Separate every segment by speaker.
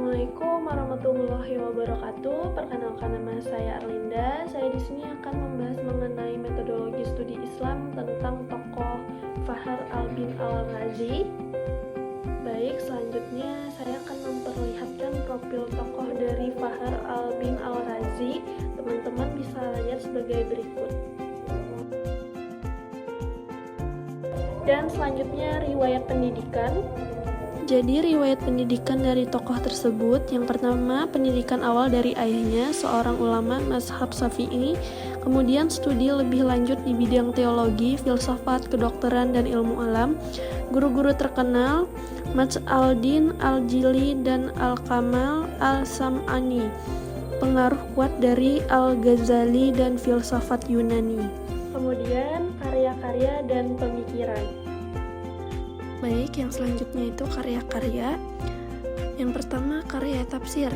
Speaker 1: Assalamualaikum warahmatullahi wabarakatuh. Perkenalkan, nama saya Arlinda. Saya di sini akan membahas mengenai metodologi studi Islam tentang tokoh Fakhr al-Din al-Razi. Baik, selanjutnya saya akan memperlihatkan profil tokoh dari Fakhr al-Din al-Razi. Teman-teman bisa lihat sebagai berikut. Dan selanjutnya riwayat pendidikan. Jadi riwayat pendidikan dari tokoh tersebut, yang pertama pendidikan awal dari ayahnya, seorang ulama mazhab Syafi'i, kemudian studi lebih lanjut di bidang teologi, filsafat, kedokteran, dan ilmu alam, guru-guru terkenal, Majh al-Din al-Jili dan al-Kamal al-Sam'ani, pengaruh kuat dari al-Ghazali dan filsafat Yunani, kemudian karya-karya dan pemikiran. Baik, yang selanjutnya itu karya-karya. Yang pertama, karya tafsir.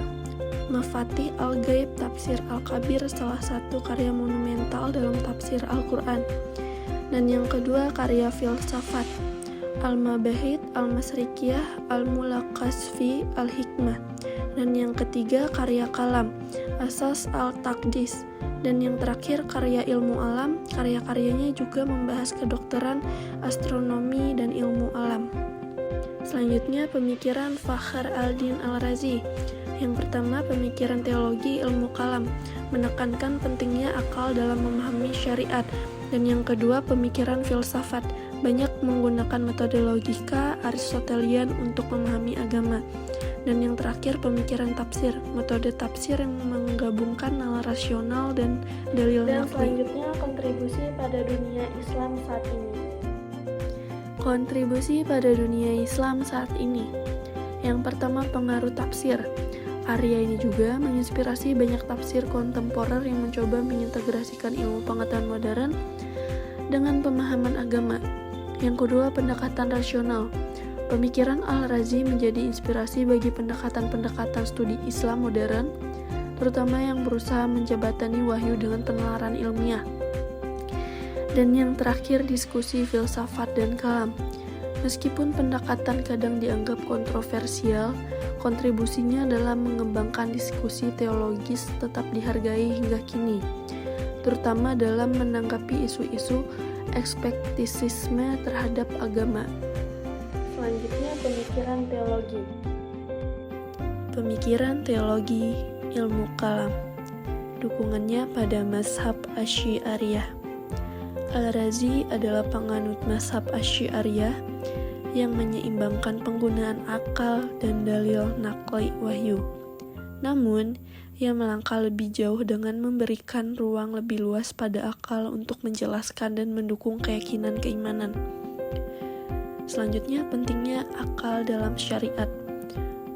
Speaker 1: Mafatih al-Ghaib Tafsir al-Kabir, salah satu karya monumental dalam tafsir Al-Quran. Dan yang kedua, karya filsafat. Al-Mabahith al-Masrikiyah al-Mulaqas fi al-Hikmah. Dan yang ketiga, karya kalam. Asas al-Taqdis. Dan yang terakhir, karya ilmu alam. Karya-karyanya juga membahas kedokteran, astronomi, dan ilmu alam. Selanjutnya, pemikiran Fakhr al-Din al-Razi. Yang pertama, pemikiran teologi ilmu kalam, menekankan pentingnya akal dalam memahami syariat. Dan yang kedua, pemikiran filsafat, banyak menggunakan metode logika Aristotelian untuk memahami agama. Dan yang terakhir, pemikiran tafsir, metode tafsir yang menggabungkan nalar rasional dan dalil naqli. Dan selanjutnya, kontribusi pada dunia Islam saat ini. Kontribusi pada dunia Islam saat ini. Yang pertama, pengaruh tafsir. Karya ini juga menginspirasi banyak tafsir kontemporer yang mencoba mengintegrasikan ilmu pengetahuan modern dengan pemahaman agama. Yang kedua, pendekatan rasional. Pemikiran al-Razi menjadi inspirasi bagi pendekatan-pendekatan studi Islam modern, terutama yang berusaha menjembatani wahyu dengan penalaran ilmiah. Dan yang terakhir, diskusi filsafat dan kalam. Meskipun pendekatan kadang dianggap kontroversial, kontribusinya dalam mengembangkan diskusi teologis tetap dihargai hingga kini, terutama dalam menanggapi isu-isu ekspektisisme terhadap agama. Selanjutnya, pemikiran teologi. Pemikiran teologi ilmu kalam. Dukungannya pada mazhab Asy'ariyah. Al-Razi adalah penganut mazhab Asy'ariyah yang menyeimbangkan penggunaan akal dan dalil naqli wahyu. Namun, ia melangkah lebih jauh dengan memberikan ruang lebih luas pada akal untuk menjelaskan dan mendukung keyakinan keimanan. Selanjutnya, pentingnya akal dalam syariat.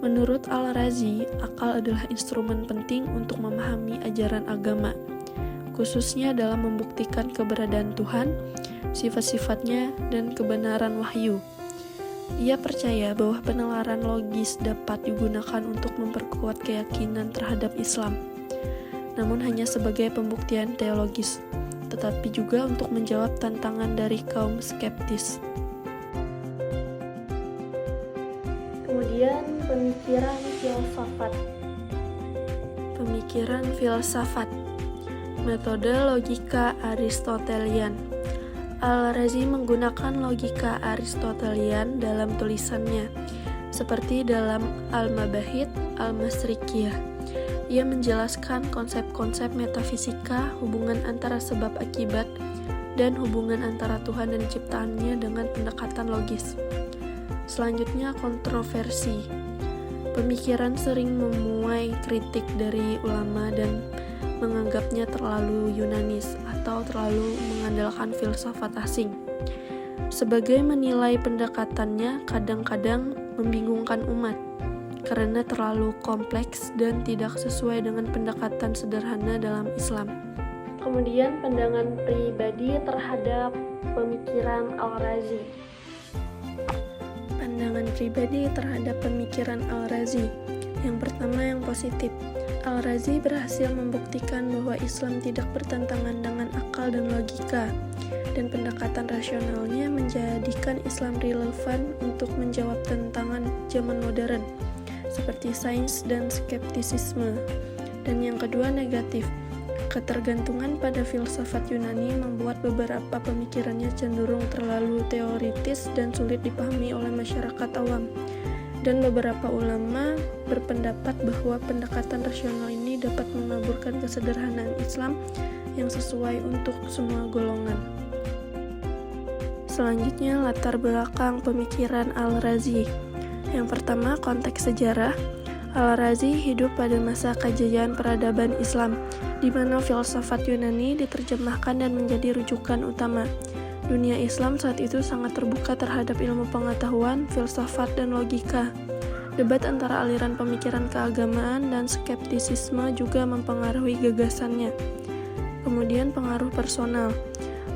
Speaker 1: Menurut Al-Razi, akal adalah instrumen penting untuk memahami ajaran agama, khususnya dalam membuktikan keberadaan Tuhan, sifat-sifatnya, dan kebenaran wahyu. Ia percaya bahwa penalaran logis dapat digunakan untuk memperkuat keyakinan terhadap Islam, namun hanya sebagai pembuktian teologis, tetapi juga untuk menjawab tantangan dari kaum skeptis. Kemudian, pemikiran filsafat. Pemikiran filsafat. Metode logika Aristotelian. Al-Razi menggunakan logika Aristotelian dalam tulisannya, seperti dalam Al-Mabahith al-Masrikiyah. Ia menjelaskan konsep-konsep metafisika, hubungan antara sebab akibat, dan hubungan antara Tuhan dan ciptaannya dengan pendekatan logis. Selanjutnya, kontroversi. Pemikiran sering menuai kritik dari ulama dan menganggapnya terlalu Yunanis atau terlalu mengandalkan filsafat asing. Sebagai menilai pendekatannya kadang-kadang membingungkan umat karena terlalu kompleks dan tidak sesuai dengan pendekatan sederhana dalam Islam. Kemudian, pandangan pribadi terhadap pemikiran Al-Razi. Pandangan pribadi terhadap pemikiran Al-Razi. Yang pertama, yang positif. Al-Razi berhasil membuktikan bahwa Islam tidak bertentangan dengan akal dan logika, dan pendekatan rasionalnya menjadikan Islam relevan untuk menjawab tantangan zaman modern, seperti sains dan skeptisisme. Dan yang kedua negatif. Ketergantungan pada filsafat Yunani membuat beberapa pemikirannya cenderung terlalu teoritis dan sulit dipahami oleh masyarakat awam. Dan beberapa ulama berpendapat bahwa pendekatan rasional ini dapat mengaburkan kesederhanaan Islam yang sesuai untuk semua golongan. Selanjutnya, latar belakang pemikiran Al-Razi. Yang pertama, konteks sejarah. Al-Razi hidup pada masa kejayaan peradaban Islam, di mana filsafat Yunani diterjemahkan dan menjadi rujukan utama. Dunia Islam saat itu sangat terbuka terhadap ilmu pengetahuan, filsafat, dan logika. Debat antara aliran pemikiran keagamaan dan skeptisisme juga mempengaruhi gagasannya. Kemudian pengaruh personal.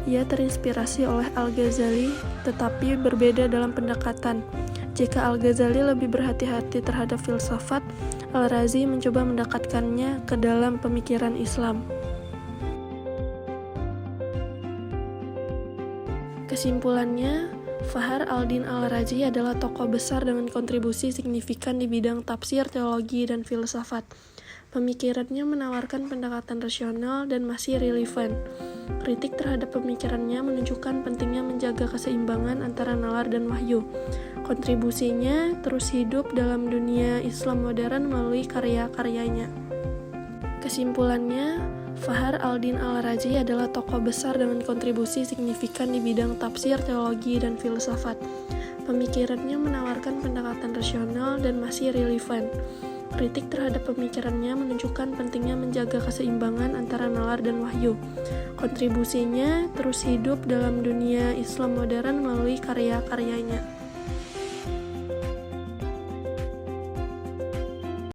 Speaker 1: Ia terinspirasi oleh Al-Ghazali, tetapi berbeda dalam pendekatan. Jika Al-Ghazali lebih berhati-hati terhadap filsafat, Al-Razi mencoba mendekatkannya ke dalam pemikiran Islam. Kesimpulannya, Fahr al-Din Al-Razi adalah tokoh besar dengan kontribusi signifikan di bidang tafsir, teologi, dan filsafat. Pemikirannya menawarkan pendekatan rasional dan masih relevan. Kritik terhadap pemikirannya menunjukkan pentingnya menjaga keseimbangan antara nalar dan wahyu. Kontribusinya terus hidup dalam dunia Islam modern melalui karya-karyanya. Kesimpulannya, Fahr al-Din Al-Razi adalah tokoh besar dengan kontribusi signifikan di bidang tafsir, teologi, dan filsafat. Pemikirannya menawarkan pendekatan rasional dan masih relevan. Kritik terhadap pemikirannya menunjukkan pentingnya menjaga keseimbangan antara nalar dan wahyu. Kontribusinya terus hidup dalam dunia Islam modern melalui karya-karyanya.